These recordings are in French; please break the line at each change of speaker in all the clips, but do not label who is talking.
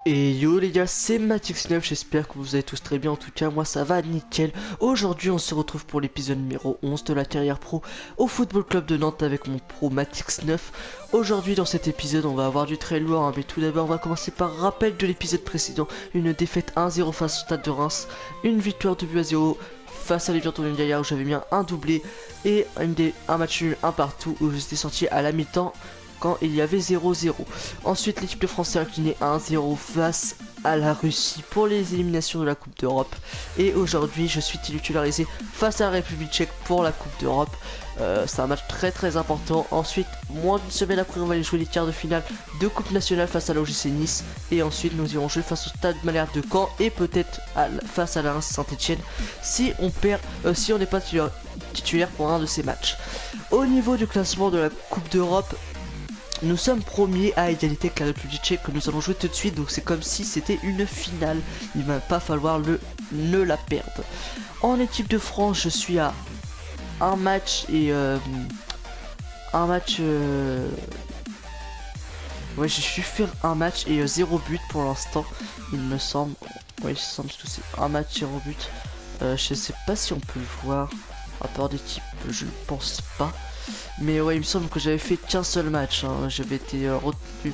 Et yo les gars, c'est Matix9, j'espère que vous allez tous très bien, en tout cas moi ça va nickel. Aujourd'hui on se retrouve pour l'épisode numéro 11 de la carrière pro au Football Club de Nantes avec mon pro Matix9. Aujourd'hui dans cet épisode on va avoir du très lourd, hein, mais tout d'abord on va commencer par rappel de l'épisode précédent. Une défaite 1-0 face au Stade de Reims, une victoire de but à 0 face à l'Évian Ndiaye où j'avais mis un doublé et un match nul, un partout où j'étais sorti à la mi-temps quand il y avait 0-0. Ensuite, l'équipe de France s'est inclinée 1-0 face à la Russie pour les éliminations de la Coupe d'Europe. Et aujourd'hui, je suis titularisé face à la République tchèque pour la Coupe d'Europe. C'est un match très important. Ensuite, moins d'une semaine après, on va aller jouer les quarts de finale de Coupe nationale face à l'OGC Nice. Et ensuite, nous irons jouer face au Stade Malherbe de Caen et peut-être face à la Reims Saint-Etienne si on perd, si on n'est pas titulaire pour un de ces matchs. Au niveau du classement de la Coupe d'Europe, nous sommes premiers à égalité avec la République tchèque que nous allons jouer tout de suite, donc c'est comme si c'était une finale. Il va pas falloir ne la perdre. En équipe de France, je suis à un match et ouais, je suis fait un match et 0 but pour l'instant, il me semble. Ouais, il me semble que c'est un match 0 but. Je sais pas si on peut le voir. Rapport d'équipe, je ne pense pas. Mais ouais, il me semble que j'avais fait qu'un seul match, hein. J'avais été retenu.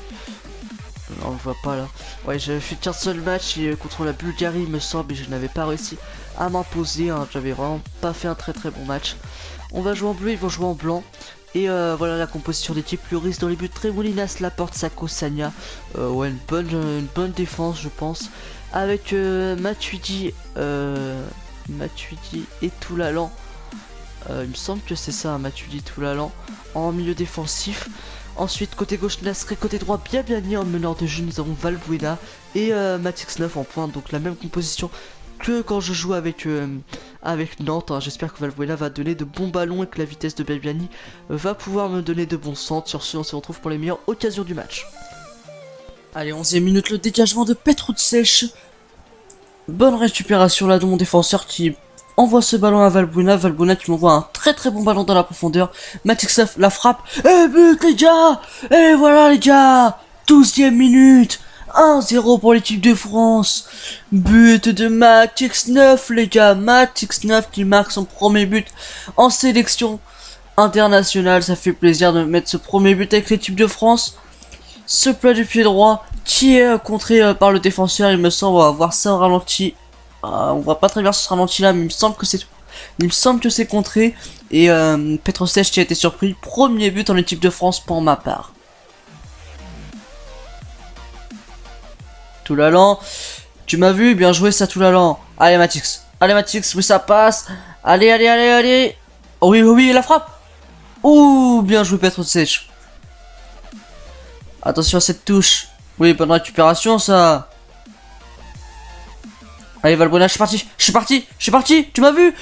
Non, on le voit pas là. Ouais, j'avais fait qu'un seul match contre la Bulgarie, il me semble, et je n'avais pas réussi à m'imposer, hein. J'avais vraiment pas fait un très bon match. On va jouer en bleu, ils vont jouer en blanc. Et voilà la composition d'équipe. Lloris dans les buts, Tremoulinas, Laporte, Sako, Sagna. Ouais, une bonne défense, je pense. Avec Matuidi et Toulalan. Il me semble que c'est ça, Matuidi Toulalan en milieu défensif. Ensuite, côté gauche, Nasri, côté droit, Biabiani en meneur de jeu. Nous avons Valbuena et Matix9 en pointe. Donc la même composition que quand je joue avec Nantes, hein. J'espère que Valbuena va donner de bons ballons et que la vitesse de Biabiani va pouvoir me donner de bons centres. Sur ce, on se retrouve pour les meilleures occasions du match. Allez, 11e minute, le dégagement de Petrutsech. Bonne récupération là de mon défenseur qui envoie ce ballon à Valbuena. Valbuena qui m'envoie un très bon ballon dans la profondeur. Matix9 la frappe. Et but les gars. Et voilà les gars. 12e minute. 1-0 pour l'équipe de France. But de Matix9 les gars. Matix9 qui marque son premier but en sélection internationale. Ça fait plaisir de mettre ce premier but avec l'équipe de France. Ce plat du pied droit qui est contré par le défenseur, il me semble. On va voir ça au ralenti. On voit pas très bien ce ralenti là, mais il me semble que c'est contré. Et Petrutsech qui a été surpris. Premier but en équipe de France pour ma part. Toulalan, tu m'as vu, bien joué ça Toulalan. Allez Matix, oui ça passe. Allez. Oh oui, la frappe. Ouh, bien joué Petrutsech. Attention à cette touche. Oui, bonne récupération ça. Allez Valbuena, je suis parti. Tu m'as vu.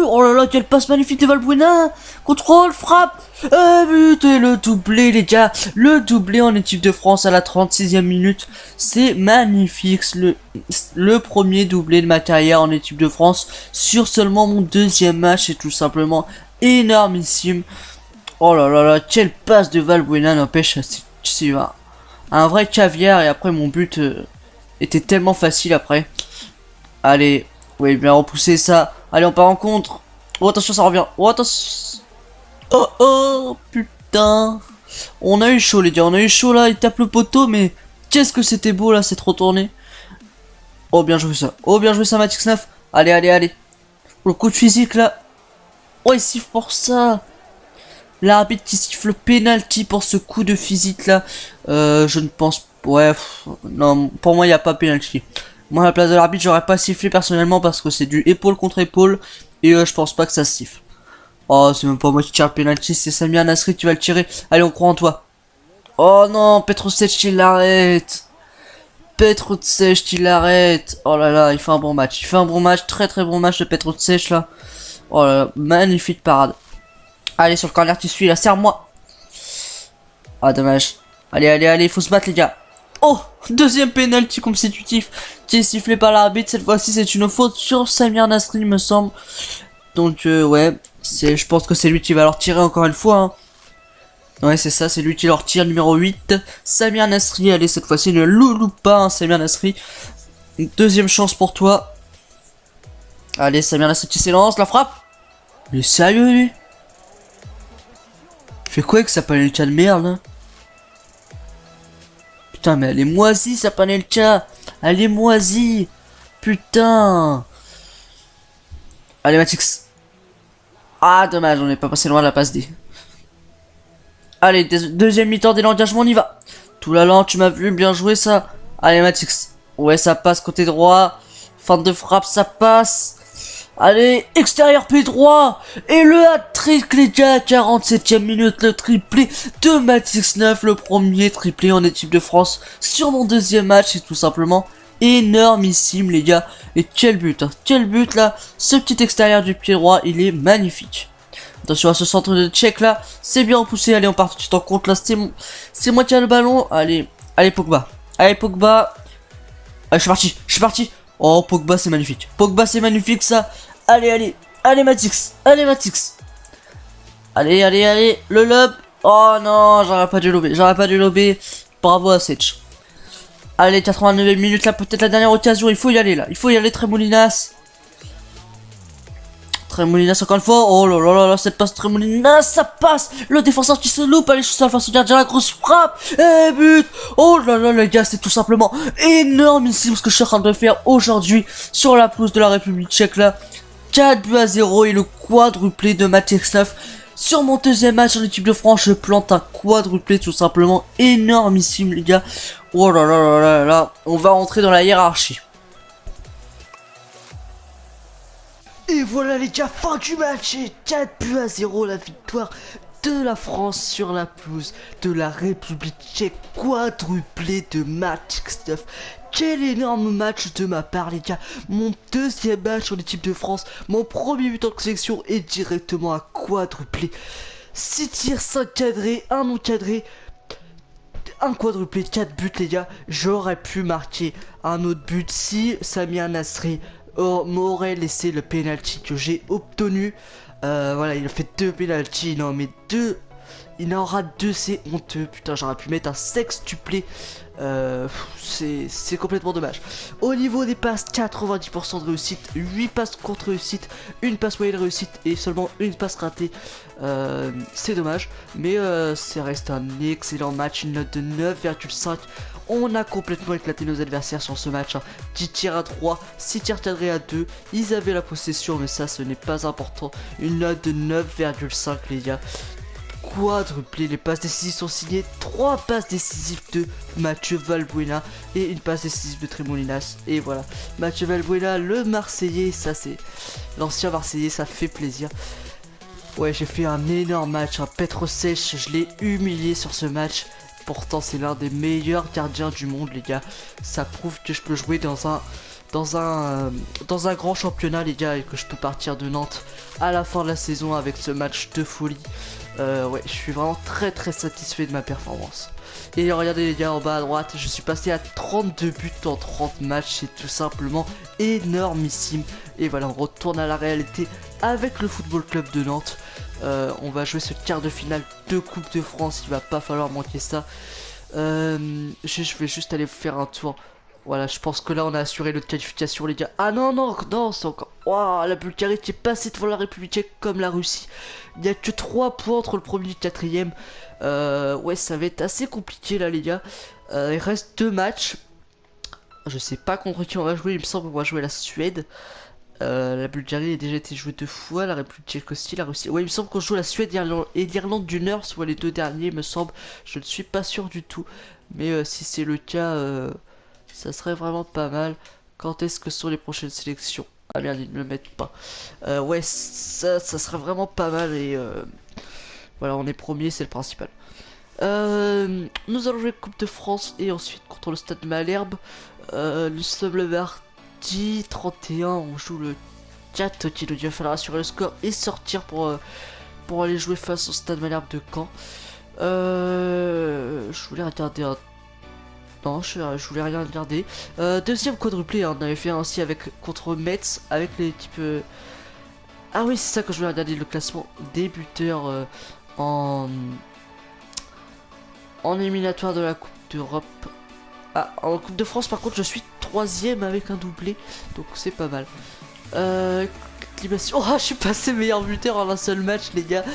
Oh là là, quelle passe magnifique de Valbuena. Contrôle, frappe. But et le doublé les gars. Le doublé en équipe de France à la 36e minute. C'est magnifique. Le premier doublé de ma carrière en équipe de France sur seulement mon deuxième match. C'est tout simplement énormissime. Oh là là, quelle passe de Valbuena, n'empêche, c'est un vrai caviar. Et après mon but était tellement facile après. Allez, oui, bien repoussé ça. Allez, on part en contre. Oh, attention, ça revient. Oh, attention. Oh, putain. On a eu chaud, les gars. On a eu chaud là. Il tape le poteau, mais qu'est-ce que c'était beau là. C'est trop tourné. Oh, bien joué ça. Matix9. Allez. Le coup de physique là. Oh, il siffle pour ça. L'arbitre qui siffle penalty pour ce coup de physique là. Je ne pense. Ouais, non, pour moi, il n'y a pas penalty. Moi, à la place de l'arbitre, j'aurais pas sifflé personnellement parce que c'est du épaule contre épaule. Et je pense pas que ça siffle. Oh, c'est même pas moi qui tire le penalty, c'est Samir Nasri qui va le tirer. Allez, on croit en toi. Oh non, Petrutsech il l'arrête. Oh là là, il fait un bon match. Très bon match de Petrutsech là. Oh là là, magnifique parade. Allez, sur le corner qui suit là, serre-moi. Ah, dommage. Allez, faut se battre les gars. Oh, deuxième penalty consécutif qui est sifflé par l'arbitre. Cette fois-ci, c'est une faute sur Samir Nasri, il me semble. Donc, ouais, je pense que c'est lui qui va leur tirer encore une fois. Hein. Ouais, c'est ça, c'est lui qui leur tire, numéro 8. Samir Nasri, allez, cette fois-ci, ne le loupe pas, hein, Samir Nasri. Une deuxième chance pour toi. Allez, Samir Nasri qui s'élance, la frappe. Il est sérieux, lui? Il fait quoi avec sa panelka de merde, là? Putain, mais elle est moisie, sa panelka. Elle est moisie. Putain. Allez, Matix. Ah, dommage, on n'est pas passé loin de la passe D. Allez, deuxième mi-temps dès l'engagement, on y va. Tout l'allant, tu m'as vu, bien joué ça. Allez, Matix. Ouais, ça passe côté droit. Fin de frappe, ça passe. Allez, extérieur pied droit. Et le hat-trick, les gars, 47e minute, le triplé de Matix 9. Le premier triplé en équipe de France sur mon deuxième match. C'est tout simplement énormissime, les gars. Et quel but, hein. Quel but, là. Ce petit extérieur du pied droit, il est magnifique. Attention à ce centre de check là, c'est bien repoussé, allez on part tout de suite en compte là, c'est moi qui ai le ballon, allez Pogba, allez Pogba, allez je suis parti, oh Pogba c'est magnifique ça, allez Matix, allez, le lob, oh non j'aurais pas dû lober, bravo à Sech. Allez 89 minutes là, peut-être la dernière occasion, il faut y aller Tremolinas. Tremolinas encore une fois, oh là là, cette passe Tremolinas, ça passe, le défenseur qui se loupe, allez je suis face au gardien, la grosse frappe, et but, oh là là les gars, c'est tout simplement énormissime ce que je suis en train de faire aujourd'hui sur la pelouse de la République tchèque là, 4-0 et le quadruplé de Matix 9, sur mon deuxième match en équipe de France, je plante un quadruplé tout simplement énormissime les gars, oh là là là là là, on va rentrer dans la hiérarchie. Et voilà les gars, fin du match et 4-0 la victoire de la France sur la pelouse de la République tchèque, quadruplé de Matix 9. Quel énorme match de ma part les gars, mon deuxième match en équipe de France, mon premier but en sélection et directement un quadruplé. 6 tirs, 5 cadrés, 1 non cadré, un quadruplé, 4 buts les gars. J'aurais pu marquer un autre but si Samir Nasri m'aurait laissé le penalty que j'ai obtenu. Voilà, il a fait 2 penalty, non mais 2, il en aura 2, c'est honteux. Putain, j'aurais pu mettre un sextuplé. C'est complètement dommage. Au niveau des passes, 90% de réussite, 8 passes contre réussite, une passe moyenne réussite et seulement une passe ratée. C'est dommage, mais ça reste un excellent match, une note de 9,5. On a complètement éclaté nos adversaires sur ce match, hein. 10 tirs à 3, 6 tirs cadrés à 2, ils avaient la possession mais ça ce n'est pas important. Une note de 9,5 les gars. Quadruplé, les passes décisives sont signées, 3 passes décisives de Mathieu Valbuena et une passe décisive de Tremolinas. Et voilà, Mathieu Valbuena, le Marseillais, ça c'est l'ancien Marseillais, ça fait plaisir. Ouais, j'ai fait un énorme match, un Petro Sech, je l'ai humilié sur ce match. Pourtant c'est l'un des meilleurs gardiens du monde les gars. Ça prouve que je peux jouer dans un grand championnat les gars, et que je peux partir de Nantes à la fin de la saison avec ce match de folie. Ouais, je suis vraiment très satisfait de ma performance. Et regardez les gars en bas à droite, je suis passé à 32 buts en 30 matchs, c'est tout simplement énormissime. Et voilà, on retourne à la réalité avec le Football Club de Nantes. On va jouer ce quart de finale de Coupe de France, il va pas falloir manquer ça. Je vais juste aller faire un tour. Voilà, je pense que là on a assuré notre qualification les gars. Ah non, c'est encore... Waouh, la Bulgarie qui est passée devant la République tchèque comme la Russie. Il n'y a que 3 points entre le premier et le quatrième. Ouais, ça va être assez compliqué là les gars. Il reste 2 matchs. Je sais pas contre qui on va jouer, il me semble qu'on va jouer la Suède. La Bulgarie a déjà été jouée 2 fois, la République tchèque aussi, la Russie. Ouais, il me semble qu'on joue la Suède et l'Irlande du Nord, soit les 2 derniers, me semble. Je ne suis pas sûr du tout. Mais si c'est le cas, ça serait vraiment pas mal. Quand est-ce que sont les prochaines sélections? Ah merde, ils ne le mettent pas. Ouais, ça serait vraiment pas mal et voilà, on est premier, c'est le principal. Nous allons jouer Coupe de France et ensuite contre le Stade de Malherbe. Nous sommes le mardi 31, on joue le 4, ok, donc il va falloir assurer le score et sortir pour aller jouer face au Stade Malherbe de Caen. Je voulais regarder un... Non, je voulais rien regarder. Deuxième quadruplé, hein, on avait fait ainsi contre Metz avec l'équipe... Ah oui, c'est ça que je voulais regarder, le classement des buteurs en en éliminatoire de la Coupe d'Europe. Ah, en Coupe de France par contre je suis 3ème avec un doublé, donc c'est pas mal. Oh, je suis passé meilleur buteur en un seul match les gars.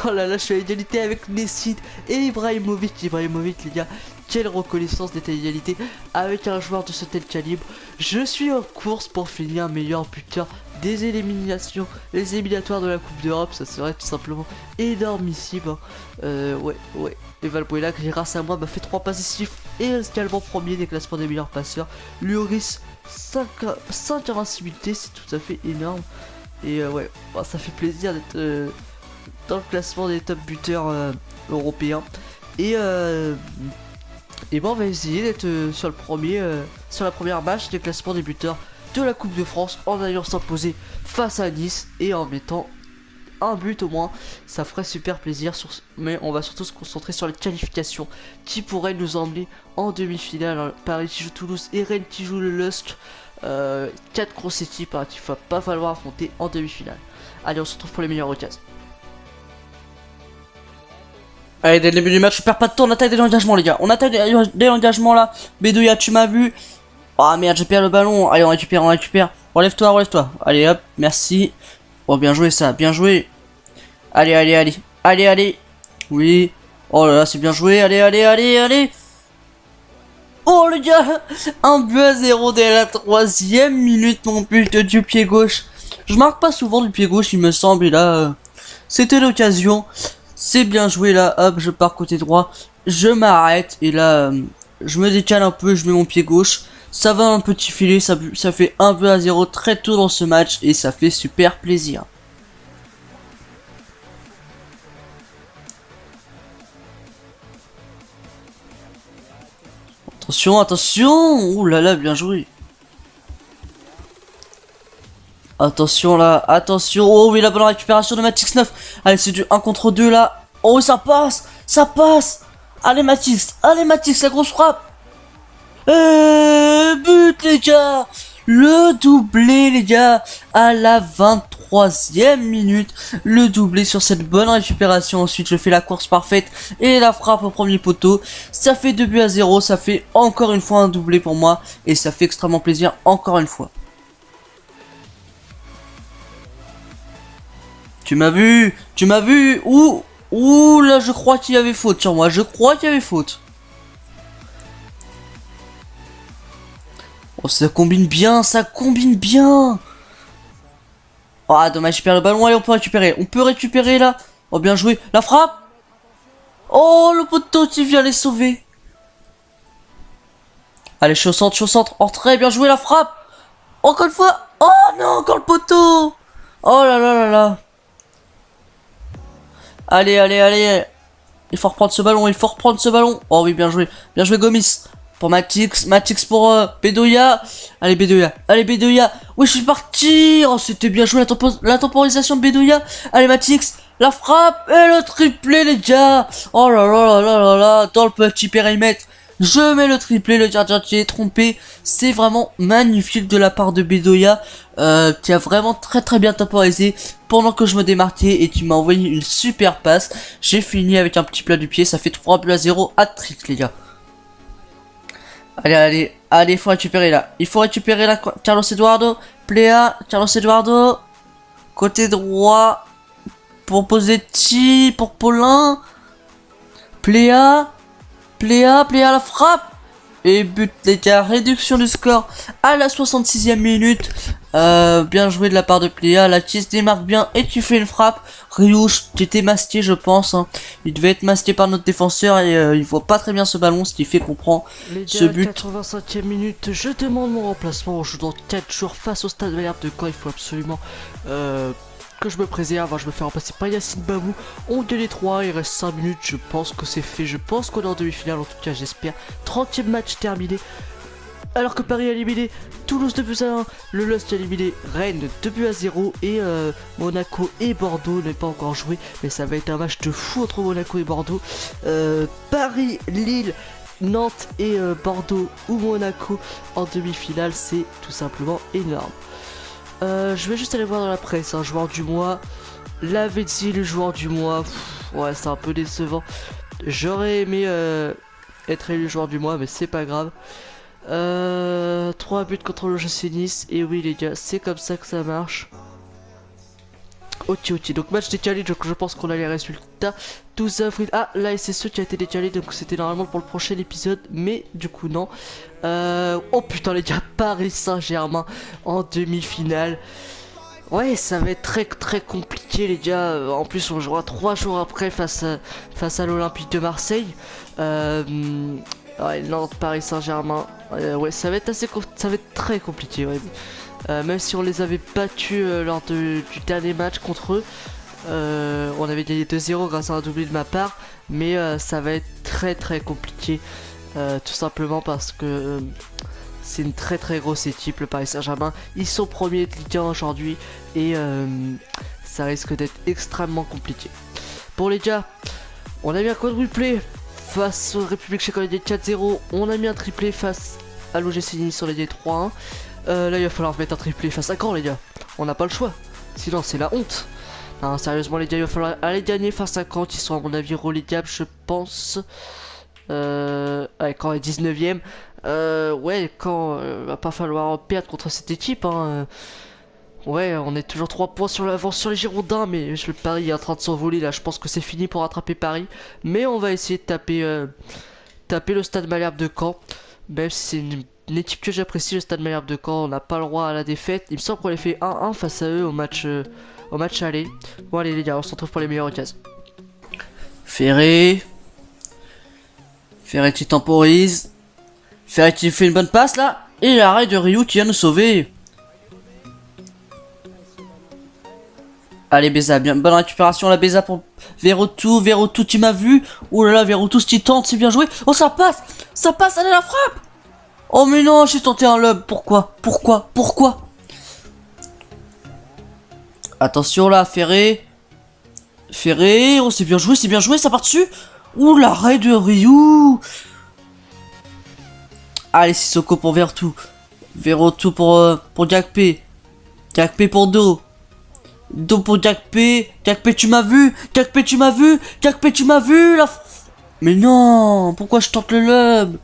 Oh là là, je suis à égalité avec Nessid et Ibrahimovic. Ibrahimovic les gars, quelle reconnaissance d'être à égalité avec un joueur de ce tel calibre. Je suis en course pour finir meilleur buteur des éliminations, les éliminatoires de la Coupe d'Europe. Ça serait tout simplement énormissime hein. Ouais. Et Valbuena grâce à moi m'a fait 3 passes décisives et est également premier des classements des meilleurs passeurs. Lloris 5 invincibilités, c'est tout à fait énorme. Et ouais, bah, ça fait plaisir d'être dans le classement des top buteurs européens. Et bon, on va essayer d'être sur la première match des classements des buteurs de la Coupe de France en allant s'imposer face à Nice et en mettant un but au moins. Ça ferait super plaisir, mais on va surtout se concentrer sur les qualifications qui pourraient nous emmener en demi-finale. Paris qui joue Toulouse et Rennes qui joue le LOSC. 4 grosses équipes hein, qu'il va pas falloir affronter en demi-finale. Allez, on se retrouve pour les meilleures occasions. Allez, dès le début du match, je perds pas de temps, on attaque dès l'engagement les gars. On attaque dès l'engagement là. Bedoya, tu m'as vu. Ah merde, je perds le ballon. Allez, on récupère. Relève-toi. Allez hop, merci. Oh, bien joué ça, bien joué. Allez. Oui. Oh là là, c'est bien joué. Allez. Oh les gars, 1-0 dès la 3ème minute, mon but du pied gauche. Je marque pas souvent du pied gauche il me semble, et là c'était l'occasion. C'est bien joué là, hop je pars côté droit, je m'arrête et là je me décale un peu, je mets mon pied gauche. Ça va un petit filet, ça fait 1-0 très tôt dans ce match et ça fait super plaisir. Attention. Ouh là là, bien joué. Attention là, attention. Oh oui, la bonne récupération de Matix 9. Allez, c'est du 1 contre 2 là. Oh, ça passe. Allez Matix, la grosse frappe. But les gars. Le doublé les gars. À la 23ème minute. Le doublé sur cette bonne récupération. Ensuite je fais la course parfaite. Et la frappe au premier poteau. Ça fait 2-0. Ça fait encore une fois un doublé pour moi. Et ça fait extrêmement plaisir encore une fois. Tu m'as vu. Ouh là je crois qu'il y avait faute sur moi. Oh, ça combine bien. Ah, dommage, je perds le ballon. Allez, on peut récupérer là. Oh, bien joué. La frappe. Oh, le poteau qui vient les sauver. Allez, je suis au centre. Oh, très bien joué la frappe. Encore une fois. Oh non, encore le poteau. Oh là là. Allez. Il faut reprendre ce ballon. Oh oui, bien joué Gomis. Pour Matix pour Bedoya. Allez Bedoya. Oui, je suis parti. Oh, c'était bien joué la temporisation de Bedoya. Allez Matix, la frappe et le triplé les gars. Oh là là, dans le petit périmètre. Je mets le triplé, le gardien qui est trompé. C'est vraiment magnifique de la part de Bedoya, qui a vraiment très bien temporisé pendant que je me démarquais et qui m'a envoyé une super passe. J'ai fini avec un petit plat du pied, ça fait 3-0 hat-trick les gars. Allez, faut récupérer là. Carlos Eduardo. Carlos Eduardo. Côté droit. Pour Posetti. Pour Paulin. Pléa, la frappe. Et but les gars, réduction du score à la 66ème minute. Bien joué de la part de Pléa, là qui se démarque bien et tu fais une frappe. Riouche qui était masqué je pense hein. Il devait être masqué par notre défenseur et il voit pas très bien ce ballon, ce qui fait qu'on prend ce but. 85ème minute, je demande mon remplacement. On joue dans 4 jours face au Stade Malherbe de Caen. Il faut absolument que je me préserve, je me fais remplacer par Yacine Babou. On gagne les 3, il reste 5 minutes, je pense que c'est fait, je pense qu'on est en demi-finale, en tout cas j'espère. 30ème match terminé, alors que Paris a éliminé Toulouse 2-1, le LOSC a éliminé Rennes 2-0 et Monaco et Bordeaux n'est pas encore joué, mais ça va être un match de fou entre Monaco et Bordeaux. Paris, Lille, Nantes et Bordeaux ou Monaco en demi-finale, c'est tout simplement énorme. Je vais juste aller voir dans la presse, joueur du mois. Lavezzi, le joueur du mois. Ouais, c'est un peu décevant. J'aurais aimé être élu joueur du mois, mais c'est pas grave. 3 buts contre l'OGC Nice. Et oui les gars, c'est comme ça que ça marche. Ok, donc match décalé, donc je pense qu'on a les résultats. 12 avril, ah là et c'est ce qui a été décalé, donc c'était normalement pour le prochain épisode, mais du coup non. Oh putain les gars, Paris Saint-Germain en demi-finale. Ouais, ça va être très compliqué les gars. En plus on jouera 3 jours après face à l'Olympique de Marseille. Ouais, Nantes, Paris Saint-Germain. Ouais, ça va être ça va être très compliqué. Ouais. Même si on les avait battus lors du dernier match contre eux, on avait gagné 2-0 grâce à un doublé de ma part, mais ça va être très compliqué, tout simplement parce que c'est une très grosse équipe, le Paris Saint-Germain. Ils sont premiers de Ligue 1 aujourd'hui et ça risque d'être extrêmement compliqué. Bon les gars, on a mis un quadruplé face aux République Tchèque, on a gagné 4-0, on a mis un triplé face à l'OGC Nice, on a gagné 3-1. Là il va falloir mettre un triplé face à Caen les gars, on n'a pas le choix, sinon c'est la honte. Non sérieusement les gars, il va falloir aller gagner face à Caen qui sont à mon avis relégables je pense. Ouais, Caen est 19ème. Ouais, Caen va pas falloir perdre contre cette équipe hein. Ouais, on est toujours 3 points sur l'avance sur les Girondins, mais le Paris est en train de s'envoler là, je pense que c'est fini pour rattraper Paris. Mais on va essayer de taper le Stade Malherbe de Caen, même si c'est une équipe que j'apprécie, le Stade Malherbe de Caen. On n'a pas le droit à la défaite. Il me semble qu'on les fait 1-1 face à eux au match aller. Bon allez les gars, on se retrouve pour les meilleures occasions.
Ferré qui temporise. Ferré qui fait une bonne passe là. Et l'arrêt de Ryu qui vient nous sauver. Allez Beza, bien bonne récupération la Beza pour Verretou tu m'as vu. Oh là là, Verretou qui tente, c'est bien joué. Oh ça passe, allez la frappe. Oh mais non, j'ai tenté un lob, pourquoi. Attention là, Ferré, oh c'est bien joué, ça part dessus. Ouh l'arrêt de Ryu. Allez Sissoko pour Verretou pour Jakpé pour Do pour Jakpé tu m'as vu la... Mais non, pourquoi je tente le lob.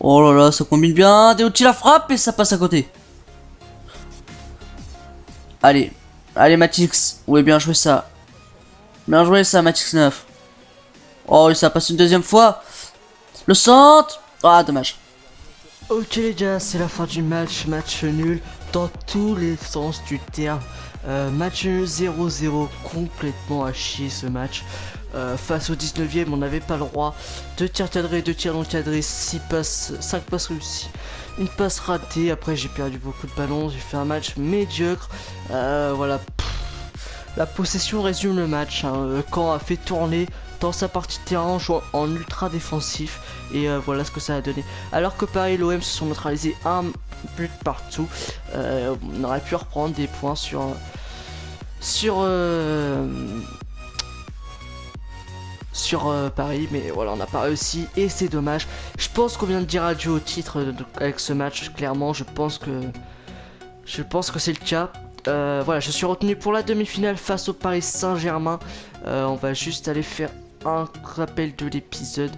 Oh là là, ça combine bien, Deotti la frappe et ça passe à côté. Allez Matix, ouais bien joué ça Matix 9. Oh et ça passe une deuxième fois. Le centre. Ah dommage.
Ok les gars, c'est la fin du match nul dans tous les sens du terme. Match 0-0, complètement à chier ce match. Face au 19ème, on n'avait pas le droit. 2 tirs cadrés, 2 tirs non cadrés, 5 passes réussies, une passe ratée. Après j'ai perdu beaucoup de ballons, j'ai fait un match médiocre. Voilà. La possession résume le match. Caen a fait tourner dans sa partie de terrain en jouant en ultra défensif. Et voilà ce que ça a donné. Alors que Paris et l'OM se sont neutralisés un but partout. On aurait pu reprendre des points sur Paris, mais voilà, on n'a pas réussi et c'est dommage. Je pense qu'on vient de dire adieu au titre avec ce match. Clairement, je pense que c'est le cas. Voilà, je suis retenu pour la demi-finale face au Paris Saint-Germain. On va juste aller faire un rappel de l'épisode.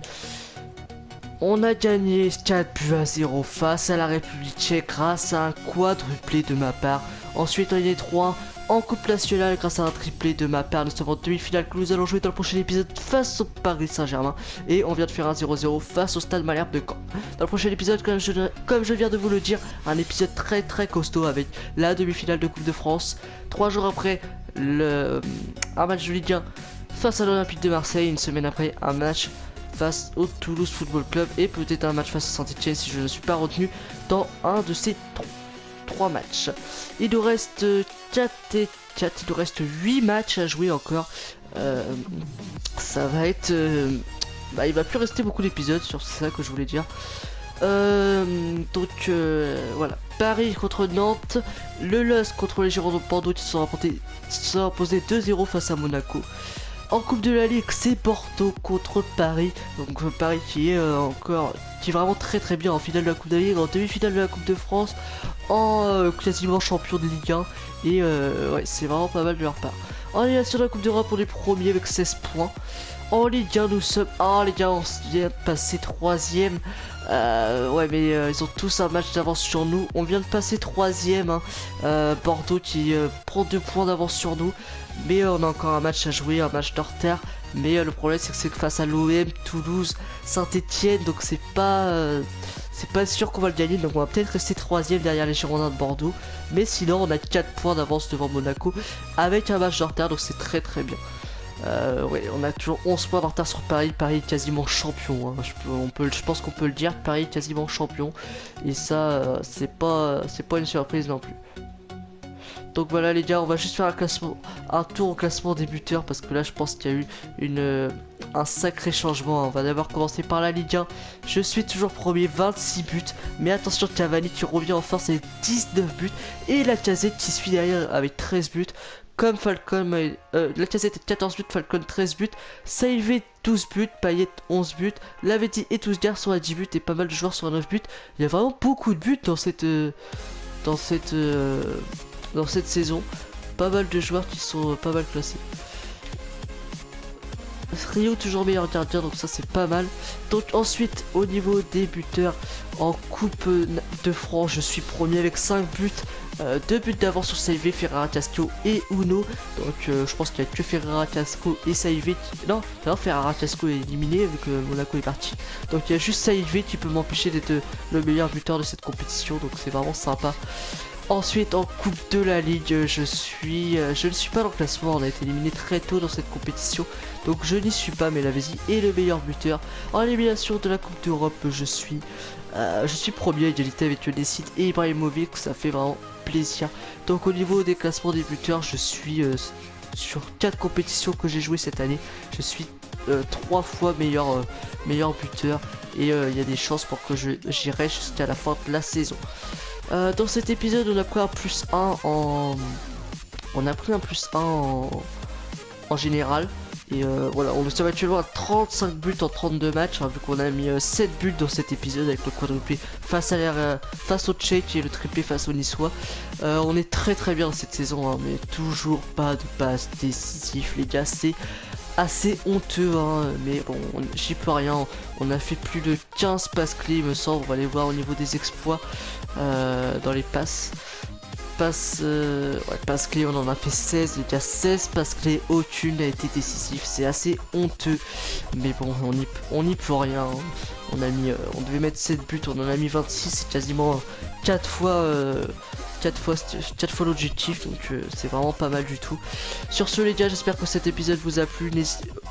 On a gagné 4-0 face à la République Tchèque grâce à un quadruplé de ma part. Ensuite on a gagné 3 en Coupe nationale grâce à un triplé de ma part. Nous sommes en demi-finale que nous allons jouer dans le prochain épisode face au Paris Saint-Germain. Et on vient de faire un 0-0 face au Stade Malherbe de Caen. Dans le prochain épisode, comme je viens de vous le dire, un épisode très costaud avec la demi-finale de Coupe de France. 3 jours après, un match de Ligue 1 face à l'Olympique de Marseille. Une semaine après, un match face au Toulouse Football Club. Et peut-être un match face à Saint-Etienne si je ne suis pas retenu dans un de ces 3 matchs. Il nous reste 4 et 4, il nous reste 8 matchs à jouer encore. Ça va être... il va plus rester beaucoup d'épisodes, c'est ça que je voulais dire. Donc voilà, Paris contre Nantes, le LOSC contre les Girondins de Bordeaux qui se sont imposés 2-0 face à Monaco. En Coupe de la Ligue, c'est Porto contre Paris. Donc Paris qui est qui est vraiment très bien en finale de la Coupe de la Ligue, en demi-finale de la Coupe de France, en quasiment champion de Ligue 1. Et ouais, c'est vraiment pas mal de leur part. En Ligue de la Coupe d'Europe, on est premier avec 16 points. En Ligue 1, nous sommes... Ah les gars, on vient de passer 3ème. Ouais, mais ils ont tous un match d'avance sur nous. On vient de passer 3ème. Hein. Bordeaux qui prend 2 points d'avance sur nous. Mais on a encore un match à jouer, un match de retard. Mais le problème, c'est que c'est face à l'OM, Toulouse, Saint-Etienne. Donc c'est pas sûr qu'on va le gagner. Donc on va peut-être rester 3ème derrière les Girondins de Bordeaux. Mais sinon, on a 4 points d'avance devant Monaco avec un match de retard. Donc c'est très très bien. Ouais, on a toujours 11 points de retard sur Paris. Paris est quasiment champion. Hein. Je pense qu'on peut le dire. Paris est quasiment champion. Et ça, c'est pas une surprise non plus. Donc voilà les gars, on va juste faire un tour au classement des buteurs parce que là je pense qu'il y a eu un sacré changement. On va d'abord commencer par la Ligue 1. Je suis toujours premier, 26 buts. Mais attention, Cavani qui revient en force avec 19 buts. Et la Lacazette qui suit derrière avec 13 buts. Comme Falcon, Lacazette est 14 buts, Falcon 13 buts. Saivé 12 buts, Payet 11 buts. Lavetti et Tousgar sont à 10 buts et pas mal de joueurs sont à 9 buts. Il y a vraiment beaucoup de buts dans cette saison. Pas mal de joueurs qui sont pas mal classés. Rio toujours meilleur gardien, donc ça c'est pas mal. Donc ensuite au niveau des buteurs en Coupe de France, je suis premier avec 5 buts. 2 buts d'avance sur Saivé, Ferreira, Casco et Uno. Donc je pense qu'il n'y a que Ferreira, Casco et Saivé. Non, Ferreira, Casco est éliminé vu que Monaco est parti. Donc il y a juste Saivé qui peut m'empêcher d'être le meilleur buteur de cette compétition. Donc c'est vraiment sympa. Ensuite en Coupe de la Ligue, je ne suis pas dans le classement, on a été éliminé très tôt dans cette compétition, donc je n'y suis pas, mais Lavezzi est le meilleur buteur. En élimination de la Coupe d'Europe, je suis premier, égalité avec Nessid et Ibrahimovic, ça fait vraiment plaisir. Donc au niveau des classements des buteurs, je suis sur 4 compétitions que j'ai joué cette année, je suis 3 fois meilleur buteur, et il y a des chances pour que j'irai jusqu'à la fin de la saison. Dans cet épisode, on a pris un plus 1 en général. Et voilà, on est actuellement à 35 buts en 32 matchs, hein, vu qu'on a mis 7 buts dans cet épisode avec le quadruplé face au Tchèque et le triplé face au Niçois. On est très très bien cette saison, hein, mais toujours pas de passe décisif, les gars, c'est assez honteux, hein, mais bon, j'y peux rien. On a fait plus de 15 passes clés, il me semble. On va aller voir au niveau des exploits dans les passes. Passes clés, on en a fait 16, les gars, 16 passes clés, aucune n'a été décisive, c'est assez honteux, mais bon, on n'y peut rien. On devait mettre 7 buts, on en a mis 26, c'est quasiment 4 fois l'objectif, donc c'est vraiment pas mal du tout. Sur ce les gars, j'espère que cet épisode vous a plu.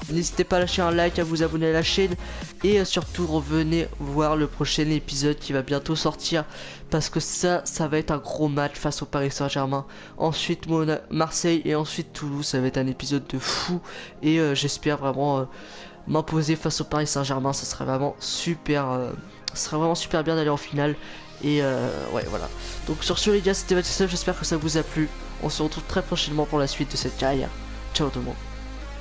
N'hésitez pas à lâcher un like, à vous abonner à la chaîne, et surtout revenez voir le prochain épisode qui va bientôt sortir, parce que ça va être un gros match face au Paris Saint-Germain, ensuite Marseille et ensuite Toulouse. Ça va être un épisode de fou, et j'espère vraiment m'imposer face au Paris Saint-Germain. Ça serait vraiment super bien d'aller en finale. Et ouais, voilà. Donc sur ce les gars, c'était Mathieu, j'espère que ça vous a plu. On se retrouve très prochainement pour la suite de cette carrière. Ciao tout le monde.